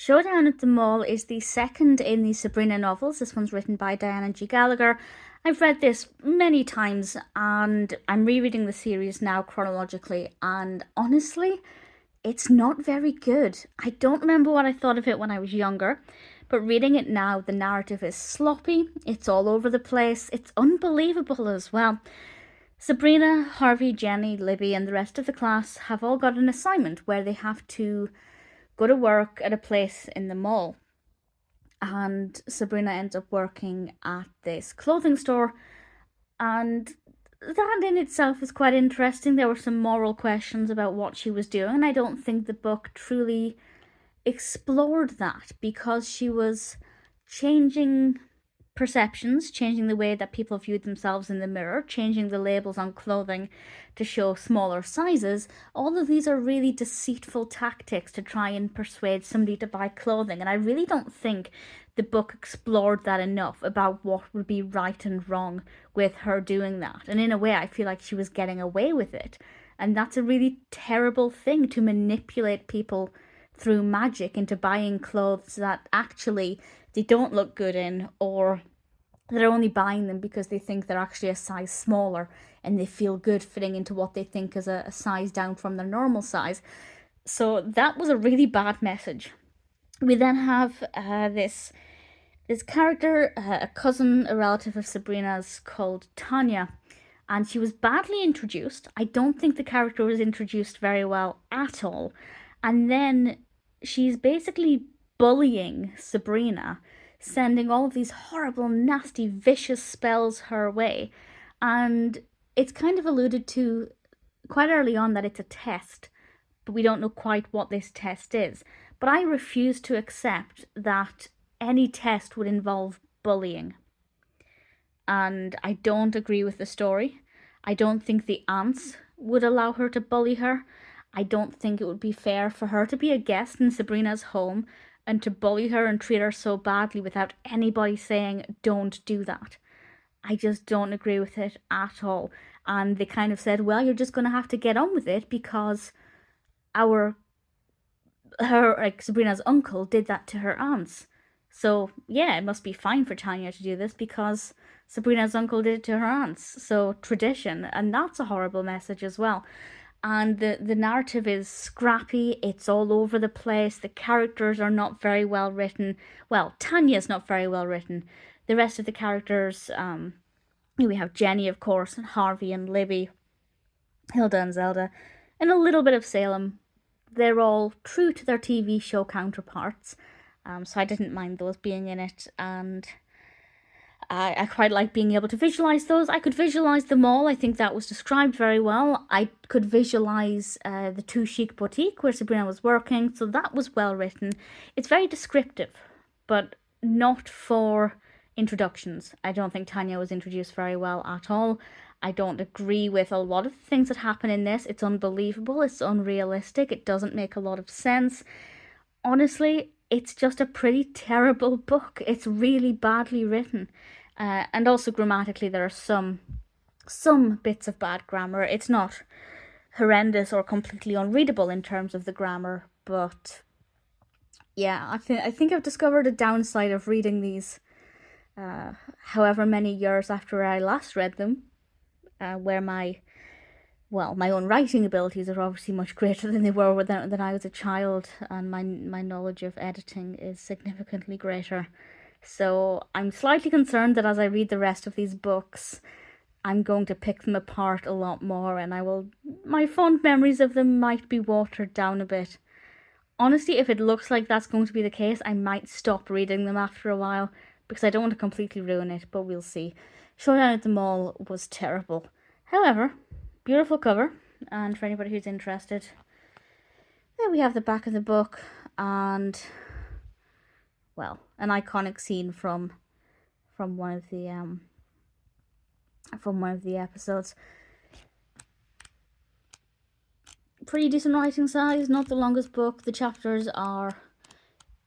Showdown at the Mall is the second in the Sabrina novels. This one's written by Diana G. Gallagher. I've read this many times and I'm rereading the series now chronologically, and honestly, it's not very good. I don't remember what I thought of it when I was younger, but reading it now, the narrative is sloppy, it's all over the place, it's unbelievable as well. Sabrina, Harvey, Jenny, Libby, and the rest of the class have all got an assignment where they have to go to work at a place in the mall. And Sabrina ends up working at this clothing store, and that in itself is quite interesting. There were some moral questions about what she was doing, and I don't think the book truly explored that because she was changing perceptions, changing the way that people viewed themselves in the mirror, changing the labels on clothing to show smaller sizes. All of these are really deceitful tactics to try and persuade somebody to buy clothing, and I really don't think the book explored that enough about what would be right and wrong with her doing that. And in a way, I feel like she was getting away with it. And that's a really terrible thing, to manipulate people through magic into buying clothes that actually they don't look good in, or they're only buying them because they think they're actually a size smaller and they feel good fitting into what they think is a size down from their normal size. So that was a really bad message. We then have this character, a cousin, a relative of Sabrina's, called Tanya, and she was badly introduced. I don't think the character was introduced very well at all. And then she's basically bullying Sabrina, sending all of these horrible, nasty, vicious spells her way. And it's kind of alluded to quite early on that it's a test, but we don't know quite what this test is. But I refuse to accept that any test would involve bullying. And I don't agree with the story. I don't think the aunts would allow her to bully her. I don't think it would be fair for her to be a guest in Sabrina's home and to bully her and treat her so badly without anybody saying, don't do that. I just don't agree with it at all. And they kind of said, well, you're just going to have to get on with it because Sabrina's uncle did that to her aunts. So yeah, it must be fine for Tanya to do this because Sabrina's uncle did it to her aunts. So tradition, and that's a horrible message as well. And the narrative is scrappy, it's all over the place, the characters are not very well written. Well, Tanya's not very well written. The rest of the characters, we have Jenny, of course, and Harvey and Libby, Hilda and Zelda, and a little bit of Salem. They're all true to their TV show counterparts, so I didn't mind those being in it, and I quite like being able to visualize those. I could visualize them all. I think that was described very well. I could visualize the Two Chic Boutique where Sabrina was working, so that was well written. It's very descriptive, but not for introductions. I don't think Tanya was introduced very well at all. I don't agree with a lot of the things that happen in this. It's unbelievable, it's unrealistic, it doesn't make a lot of sense. Honestly, it's just a pretty terrible book. It's really badly written. And also grammatically, there are some bits of bad grammar. It's not horrendous or completely unreadable in terms of the grammar, but yeah, I think I've discovered a downside of reading these however many years after I last read them, where my own writing abilities are obviously much greater than they were when I was a child, and my knowledge of editing is significantly greater. So I'm slightly concerned that as I read the rest of these books, I'm going to pick them apart a lot more, and my fond memories of them might be watered down a bit. Honestly, if it looks like that's going to be the case, I might stop reading them after a while, because I don't want to completely ruin it, but we'll see. Showdown at the Mall was terrible. However, beautiful cover, and for anybody who's interested, there we have the back of the book, and well, an iconic scene from one of the episodes. Pretty decent writing size, not the longest book. The chapters are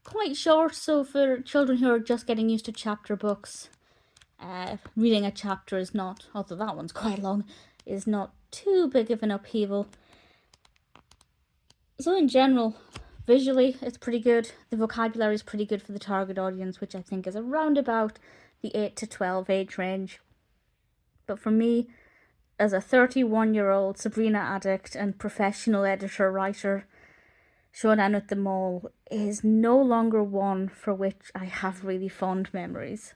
quite short, so for children who are just getting used to chapter books, reading a chapter is not, although that one's quite long, is not too big of an upheaval. So in general, Visually, it's pretty good. The vocabulary is pretty good for the target audience, which I think is around about the 8 to 12 age range. But for me, as a 31-year-old Sabrina addict and professional editor-writer, Showdown at the Mall is no longer one for which I have really fond memories.